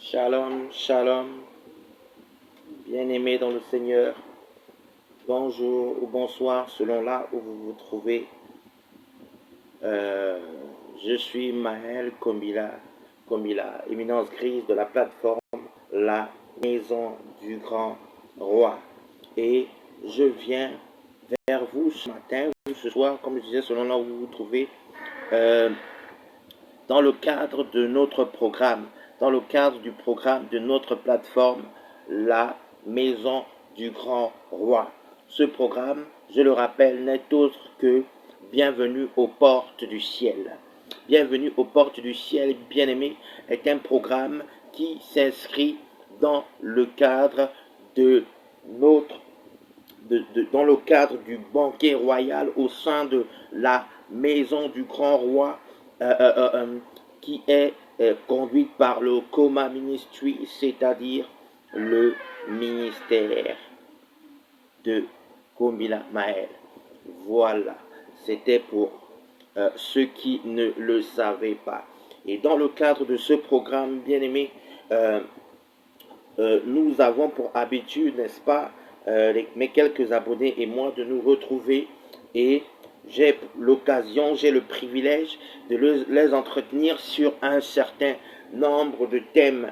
Shalom, shalom, bien-aimés dans le Seigneur. Bonjour ou bonsoir selon là où vous vous trouvez. Euh, je suis Maël Komila, éminence grise de la plateforme La Maison du Grand Roi. Et je viens vers vous ce matin, ou ce soir, comme je disais, selon là où vous vous trouvez, euh, dans le cadre de notre programme, dans le cadre du programme de notre plateforme, La Maison du Grand Roi. Ce programme, je le rappelle, n'est autre que Bienvenue aux portes du ciel. Bienvenue aux portes du ciel, bien-aimé, est un programme qui s'inscrit dans le cadre de notre dans le cadre du banquet royal au sein de la maison du grand roi qui est conduite par le Coma Ministry, c'est-à-dire le ministère de Komila Maël. Voilà, c'était pour ceux qui ne le savaient pas. Et dans le cadre de ce programme, bien aimé, nous avons pour habitude, n'est-ce pas, mes quelques abonnés et moi, de nous retrouver et j'ai l'occasion, j'ai le privilège de les entretenir sur un certain nombre de thèmes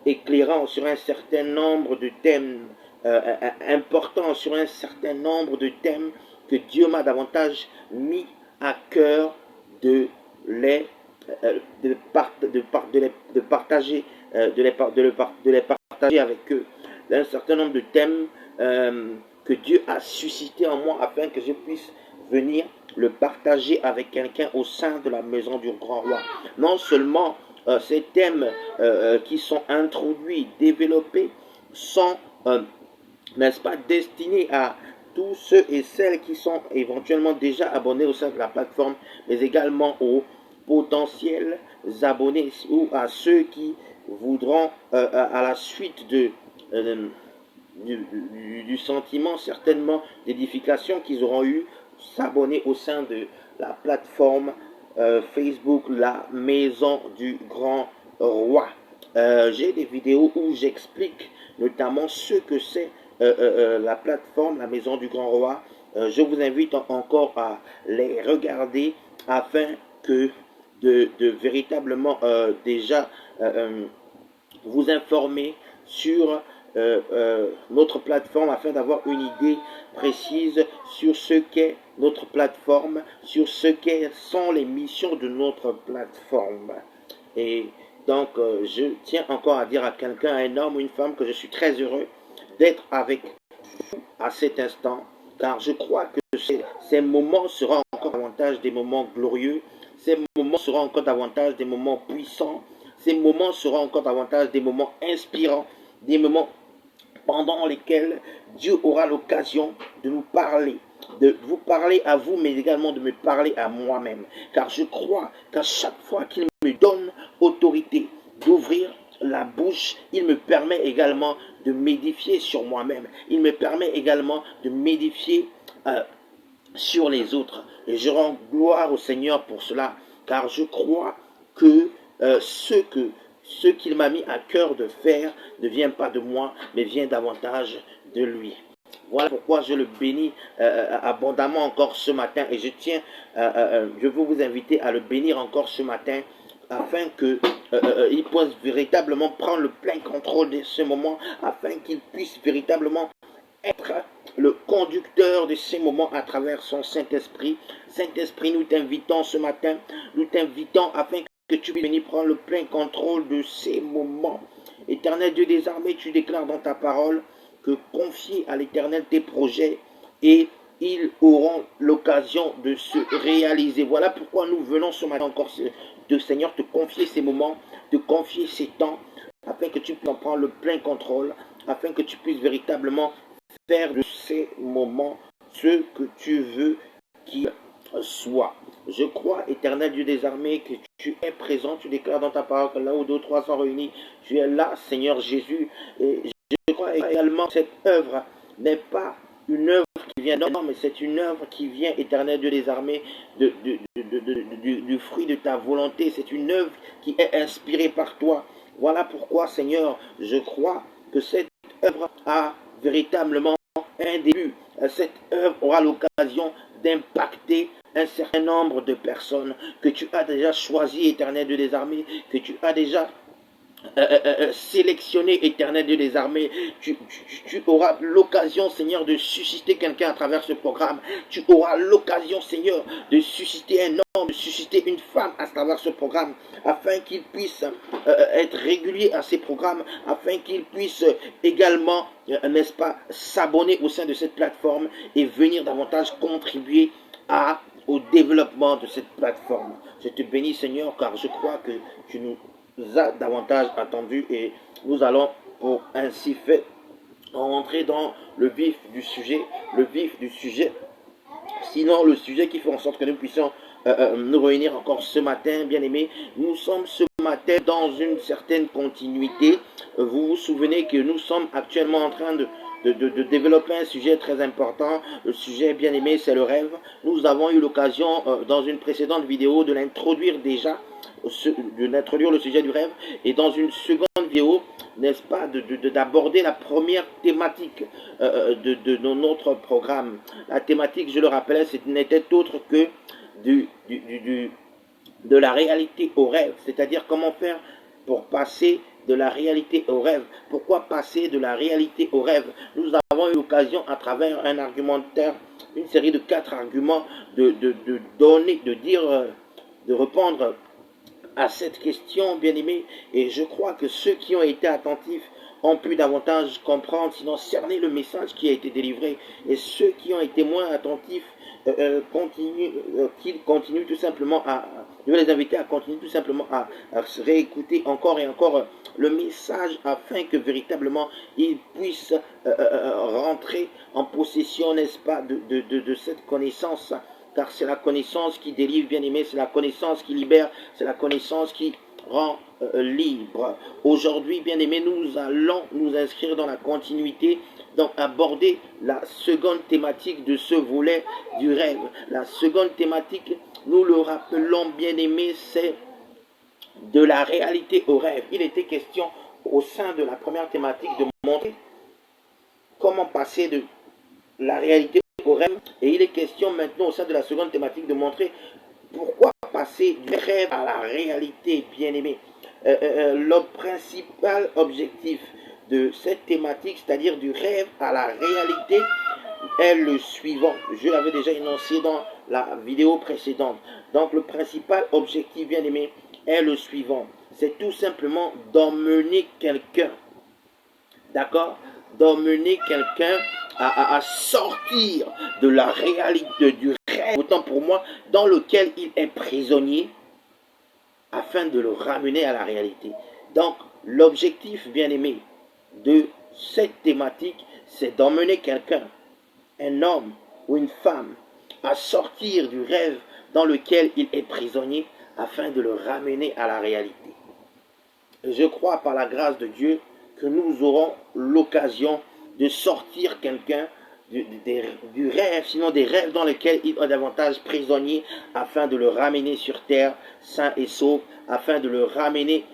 éclairants, sur un certain nombre de thèmes importants, sur un certain nombre de thèmes que Dieu m'a davantage mis à cœur de les de partager, de les partager avec eux. Un certain nombre de thèmes que Dieu a suscité en moi afin que je puisse venir le partager avec quelqu'un au sein de la maison du grand roi. Non seulement ces thèmes qui sont introduits, développés, sont, n'est-ce pas, destinés à tous ceux et celles qui sont éventuellement déjà abonnés au sein de la plateforme, mais également aux potentiels abonnés ou à ceux qui voudront, à la suite du sentiment certainement d'édification qu'ils auront eu, s'abonner au sein de la plateforme Facebook La Maison du Grand Roi. J'ai des vidéos où j'explique notamment ce que c'est la plateforme La Maison du Grand Roi. Je vous invite encore à les regarder afin que de véritablement déjà vous informer sur notre plateforme afin d'avoir une idée précise sur ce qu'est notre plateforme, sur ce qu'elles sont les missions de notre plateforme. Et donc, je tiens encore à dire à quelqu'un, un homme ou une femme, que je suis très heureux d'être avec vous à cet instant, car je crois que ces moments seront encore davantage des moments glorieux, ces moments seront encore davantage des moments puissants, ces moments seront encore davantage des moments inspirants, des moments pendant lesquels Dieu aura l'occasion de nous parler, de vous parler à vous, mais également de me parler à moi-même. Car je crois qu'à chaque fois qu'il me donne autorité d'ouvrir la bouche, il me permet également de m'édifier sur moi-même. Il me permet également de m'édifier sur les autres. Et je rends gloire au Seigneur pour cela, car je crois que ce qu'il m'a mis à cœur de faire ne vient pas de moi, mais vient davantage de lui. Voilà pourquoi je le bénis abondamment encore ce matin. Et je tiens, je veux vous inviter à le bénir encore ce matin, afin qu'il puisse véritablement prendre le plein contrôle de ce moment, afin qu'il puisse véritablement être le conducteur de ces moments à travers son Saint-Esprit. Saint-Esprit, nous t'invitons ce matin, nous t'invitons afin que tu puisses venir prendre le plein contrôle de ces moments. Éternel Dieu des armées, tu déclares dans ta parole que confier à l'Éternel tes projets et ils auront l'occasion de se réaliser. Voilà pourquoi nous venons ce matin encore, de Seigneur, te confier ces moments, te confier ces temps, afin que tu puisses en prendre le plein contrôle, afin que tu puisses véritablement faire de ces moments ce que tu veux qu'il soit. Je crois, éternel Dieu des armées, que tu es présent, tu déclares dans ta parole que là où 2 ou 3 sont réunis, tu es là, Seigneur Jésus. Et je crois également que cette œuvre n'est pas une œuvre qui vient d'homme, mais c'est une œuvre qui vient, éternel Dieu des armées, du fruit de ta volonté. C'est une œuvre qui est inspirée par toi, Voilà pourquoi, Seigneur, je crois que cette œuvre a véritablement un début. Cette œuvre aura l'occasion d'impacter un certain nombre de personnes que tu as déjà choisies, Éternel Dieu des armées, que tu as déjà sélectionné, Éternel Dieu des armées. Tu auras l'occasion, Seigneur, de susciter quelqu'un à travers ce programme. Tu auras l'occasion, Seigneur, de susciter un homme, de susciter une femme à travers ce programme, afin qu'ils puissent être réguliers à ces programmes, afin qu'ils puissent également, n'est-ce pas, s'abonner au sein de cette plateforme et venir davantage contribuer au développement de cette plateforme. Je te bénis, Seigneur, car je crois que tu nous a davantage attendu et nous allons pour ainsi fait rentrer dans le vif du sujet, sinon le sujet qui fait en sorte que nous puissions nous réunir encore ce matin, bien aimés. Nous sommes ce matin dans une certaine continuité. Vous vous souvenez que nous sommes actuellement en train de développer un sujet très important. Le sujet, bien aimé, c'est le rêve. Nous avons eu l'occasion dans une précédente vidéo de l'introduire déjà, d'introduire le sujet du rêve, et dans une seconde vidéo, n'est-ce pas, d'aborder la première thématique de notre programme. La thématique, je le rappelais, n'était autre que de la réalité au rêve, c'est-à-dire comment faire pour passer de la réalité au rêve. Pourquoi passer de la réalité au rêve? Nous avons eu l'occasion, à travers un argumentaire, une série de 4 arguments, de répondre à cette question, bien aimé, et je crois que ceux qui ont été attentifs ont pu davantage comprendre, sinon cerner le message qui a été délivré, et ceux qui ont été moins attentifs continuent tout simplement je vais les inviter à continuer tout simplement à réécouter encore et encore le message, afin que véritablement ils puissent rentrer en possession, n'est-ce pas, de cette connaissance. Car c'est la connaissance qui délivre, bien aimé, c'est la connaissance qui libère, c'est la connaissance qui rend libre. Aujourd'hui, bien aimé, nous allons nous inscrire dans la continuité, donc aborder la seconde thématique de ce volet du rêve. La seconde thématique, nous le rappelons, bien aimé, c'est de la réalité au rêve. Il était question au sein de la première thématique de montrer comment passer de la réalité au rêve, et il est question maintenant au sein de la seconde thématique de montrer pourquoi passer du rêve à la réalité, bien aimé. Le principal objectif de cette thématique, c'est-à-dire du rêve à la réalité, est le suivant. Je l'avais déjà énoncé dans la vidéo précédente. Donc le principal objectif, bien aimé, est le suivant. C'est tout simplement d'emmener quelqu'un, d'accord, d'emmener quelqu'un à sortir de la réalité, du rêve, autant pour moi, dans lequel il est prisonnier, afin de le ramener à la réalité. Donc, l'objectif, bien aimé, de cette thématique, c'est d'emmener quelqu'un, un homme ou une femme, à sortir du rêve dans lequel il est prisonnier, afin de le ramener à la réalité. Et je crois, par la grâce de Dieu, que nous aurons l'occasion de sortir quelqu'un du rêve, sinon des rêves dans lesquels il est davantage prisonnier, afin de le ramener sur terre, sain et sauf, afin de le ramener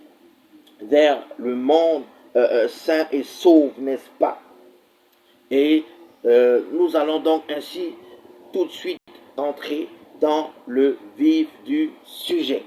vers le monde sain et sauf, n'est-ce pas? Et nous allons donc ainsi tout de suite entrer dans le vif du sujet.